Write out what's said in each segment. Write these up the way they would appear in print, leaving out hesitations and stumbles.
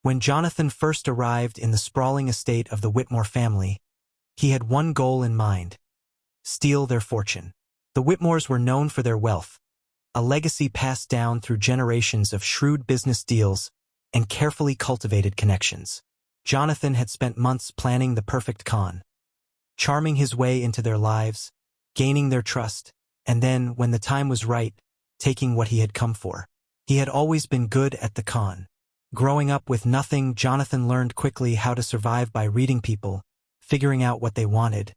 When Jonathan first arrived in the sprawling estate of the Whitmore family, he had one goal in mind: steal their fortune. The Whitmores were known for their wealth, a legacy passed down through generations of shrewd business deals and carefully cultivated connections. Jonathan had spent months planning the perfect con, charming his way into their lives, gaining their trust, and then, when the time was right, taking what he had come for. He had always been good at the con. Growing up with nothing, Jonathan learned quickly how to survive by reading people, figuring out what they wanted,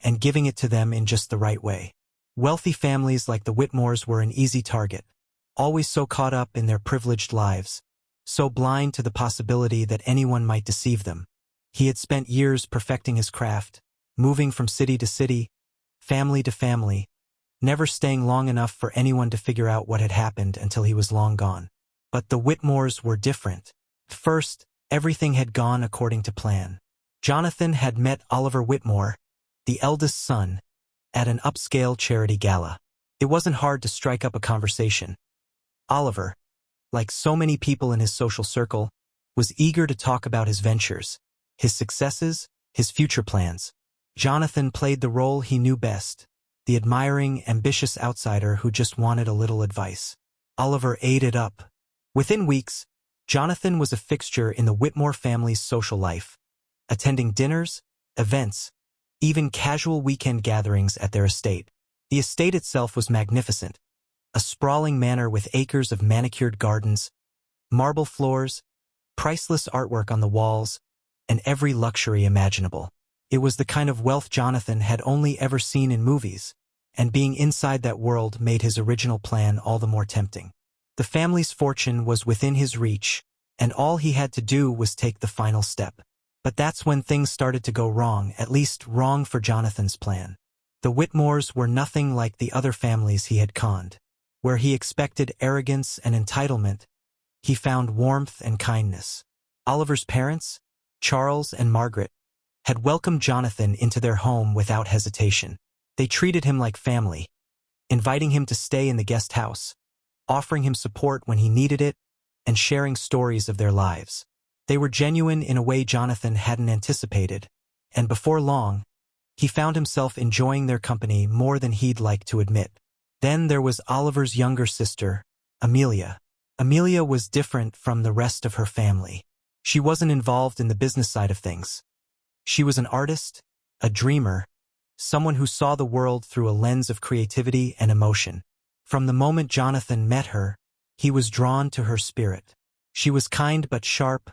and giving it to them in just the right way. Wealthy families like the Whitmores were an easy target, always so caught up in their privileged lives, so blind to the possibility that anyone might deceive them. He had spent years perfecting his craft, moving from city to city, family to family, never staying long enough for anyone to figure out what had happened until he was long gone. But the Whitmores were different. First, everything had gone according to plan. Jonathan had met Oliver Whitmore, the eldest son, at an upscale charity gala. It wasn't hard to strike up a conversation. Oliver, like so many people in his social circle, was eager to talk about his ventures, his successes, his future plans. Jonathan played the role he knew best, the admiring, ambitious outsider who just wanted a little advice. Oliver ate it up. Within weeks, Jonathan was a fixture in the Whitmore family's social life, attending dinners, events, even casual weekend gatherings at their estate. The estate itself was magnificent, a sprawling manor with acres of manicured gardens, marble floors, priceless artwork on the walls, and every luxury imaginable. It was the kind of wealth Jonathan had only ever seen in movies, and being inside that world made his original plan all the more tempting. The family's fortune was within his reach, and all he had to do was take the final step. But that's when things started to go wrong, at least wrong for Jonathan's plan. The Whitmores were nothing like the other families he had conned. Where he expected arrogance and entitlement, he found warmth and kindness. Oliver's parents, Charles and Margaret, had welcomed Jonathan into their home without hesitation. They treated him like family, inviting him to stay in the guest house, offering him support when he needed it, and sharing stories of their lives. They were genuine in a way Jonathan hadn't anticipated, and before long, he found himself enjoying their company more than he'd like to admit. Then there was Oliver's younger sister, Amelia. Amelia was different from the rest of her family. She wasn't involved in the business side of things. She was an artist, a dreamer, someone who saw the world through a lens of creativity and emotion. From the moment Jonathan met her, he was drawn to her spirit. She was kind but sharp,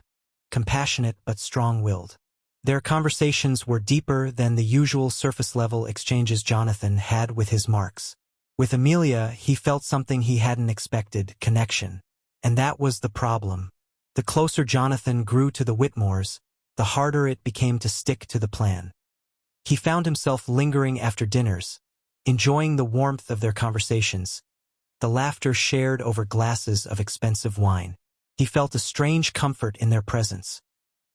compassionate but strong-willed. Their conversations were deeper than the usual surface-level exchanges Jonathan had with his marks. With Amelia, he felt something he hadn't expected: connection. And that was the problem. The closer Jonathan grew to the Whitmores, the harder it became to stick to the plan. He found himself lingering after dinners, enjoying the warmth of their conversations, the laughter shared over glasses of expensive wine. He felt a strange comfort in their presence,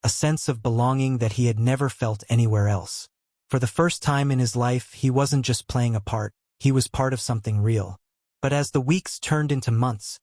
a sense of belonging that he had never felt anywhere else. For the first time in his life, he wasn't just playing a part, he was part of something real. But as the weeks turned into months,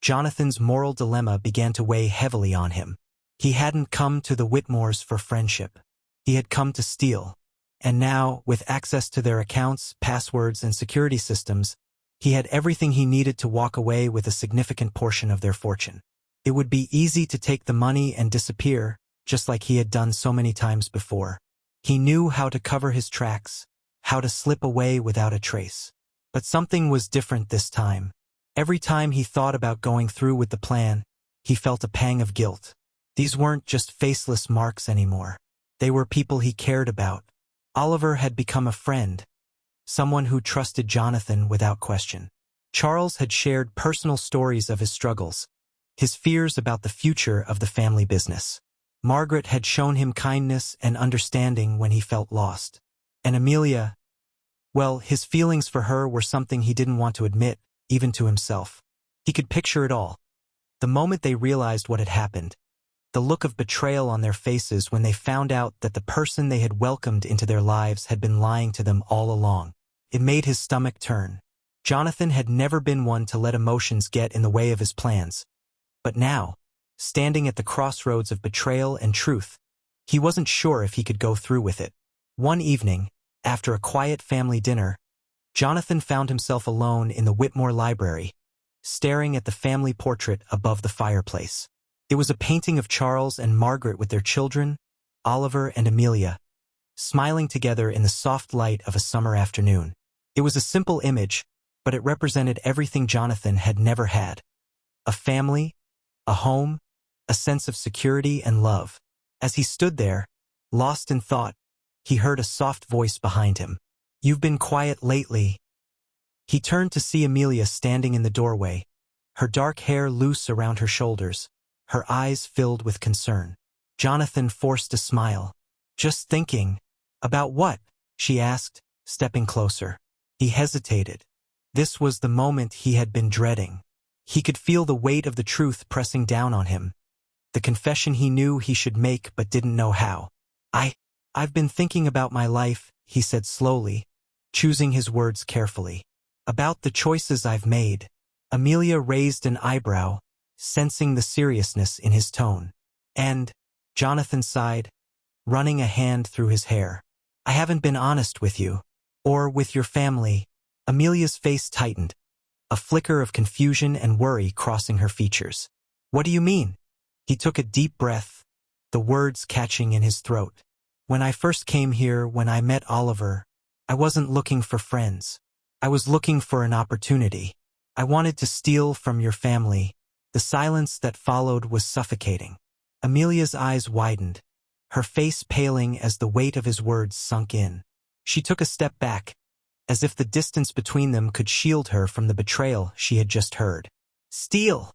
Jonathan's moral dilemma began to weigh heavily on him. He hadn't come to the Whitmores for friendship. He had come to steal. And now, with access to their accounts, passwords, and security systems, he had everything he needed to walk away with a significant portion of their fortune. It would be easy to take the money and disappear, just like he had done so many times before. He knew how to cover his tracks, how to slip away without a trace. But something was different this time. Every time he thought about going through with the plan, he felt a pang of guilt. These weren't just faceless marks anymore. They were people he cared about. Oliver had become a friend, someone who trusted Jonathan without question. Charles had shared personal stories of his struggles, his fears about the future of the family business. Margaret had shown him kindness and understanding when he felt lost. And Amelia, well, his feelings for her were something he didn't want to admit, even to himself. He could picture it all. The moment they realized what had happened, the look of betrayal on their faces when they found out that the person they had welcomed into their lives had been lying to them all along. It made his stomach turn. Jonathan had never been one to let emotions get in the way of his plans. But now, standing at the crossroads of betrayal and truth. He wasn't sure if he could go through with it. One evening, after a quiet family dinner, Jonathan found himself alone in the Whitmore library, staring at the family portrait above the fireplace. It was a painting of Charles and Margaret with their children, Oliver and Amelia, smiling together in the soft light of a summer afternoon. It was a simple image, but it represented everything Jonathan had never had. A family, a home, a sense of security and love. As he stood there, lost in thought, he heard a soft voice behind him. "You've been quiet lately." He turned to see Amelia standing in the doorway, her dark hair loose around her shoulders, her eyes filled with concern. Jonathan forced a smile. "Just thinking." "About what?" she asked, stepping closer. He hesitated. This was the moment he had been dreading. He could feel the weight of the truth pressing down on him, the confession he knew he should make but didn't know how. I've been thinking about my life," he said slowly, choosing his words carefully. "About the choices I've made." Amelia raised an eyebrow, sensing the seriousness in his tone. "And," Jonathan sighed, running a hand through his hair, "I haven't been honest with you. Or with your family." Amelia's face tightened, a flicker of confusion and worry crossing her features. "What do you mean?" He took a deep breath, the words catching in his throat. "When I first came here, when I met Oliver, I wasn't looking for friends. I was looking for an opportunity. I wanted to steal from your family." The silence that followed was suffocating. Amelia's eyes widened, her face paling as the weight of his words sunk in. She took a step back, as if the distance between them could shield her from the betrayal she had just heard. "Steal,"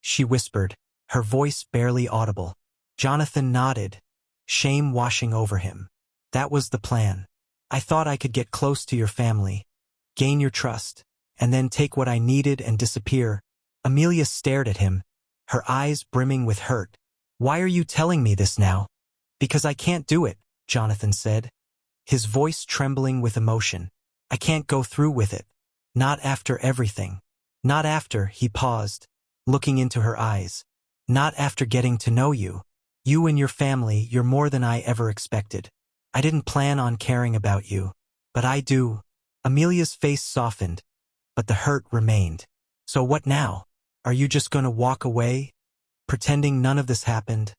she whispered, her voice barely audible. Jonathan nodded, shame washing over him. "That was the plan. I thought I could get close to your family, gain your trust, and then take what I needed and disappear." Amelia stared at him, her eyes brimming with hurt. "Why are you telling me this now?" "Because I can't do it," Jonathan said, his voice trembling with emotion. "I can't go through with it. Not after everything. Not after," he paused, looking into her eyes. "Not after getting to know you. You and your family, you're more than I ever expected. I didn't plan on caring about you, but I do." Amelia's face softened, but the hurt remained. "So what now? Are you just going to walk away, pretending none of this happened?"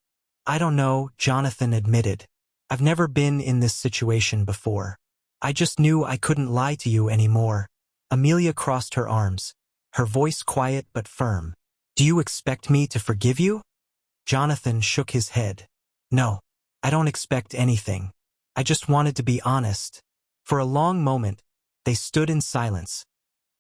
"I don't know," Jonathan admitted. "I've never been in this situation before. I just knew I couldn't lie to you anymore." Amelia crossed her arms, her voice quiet but firm. "Do you expect me to forgive you?" Jonathan shook his head. "No, I don't expect anything. I just wanted to be honest." For a long moment, they stood in silence,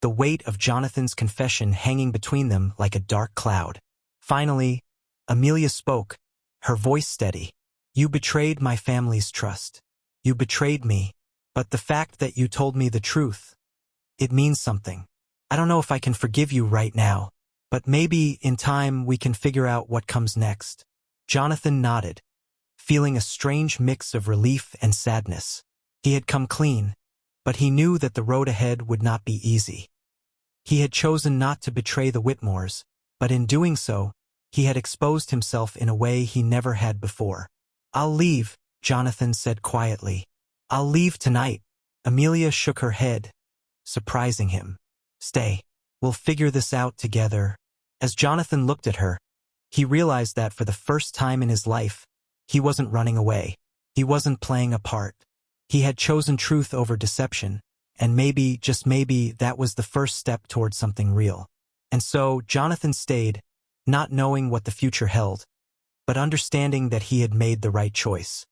the weight of Jonathan's confession hanging between them like a dark cloud. Finally, Amelia spoke, her voice steady. "You betrayed my family's trust. You betrayed me. But the fact that you told me the truth, it means something. I don't know if I can forgive you right now, but maybe in time we can figure out what comes next." Jonathan nodded, feeling a strange mix of relief and sadness. He had come clean, but he knew that the road ahead would not be easy. He had chosen not to betray the Whitmores, but in doing so, he had exposed himself in a way he never had before. "I'll leave," Jonathan said quietly. "I'll leave tonight." Amelia shook her head, surprising him. "Stay. We'll figure this out together." As Jonathan looked at her, he realized that for the first time in his life, he wasn't running away. He wasn't playing a part. He had chosen truth over deception, and maybe, just maybe, that was the first step towards something real. And so, Jonathan stayed, not knowing what the future held, but understanding that he had made the right choice.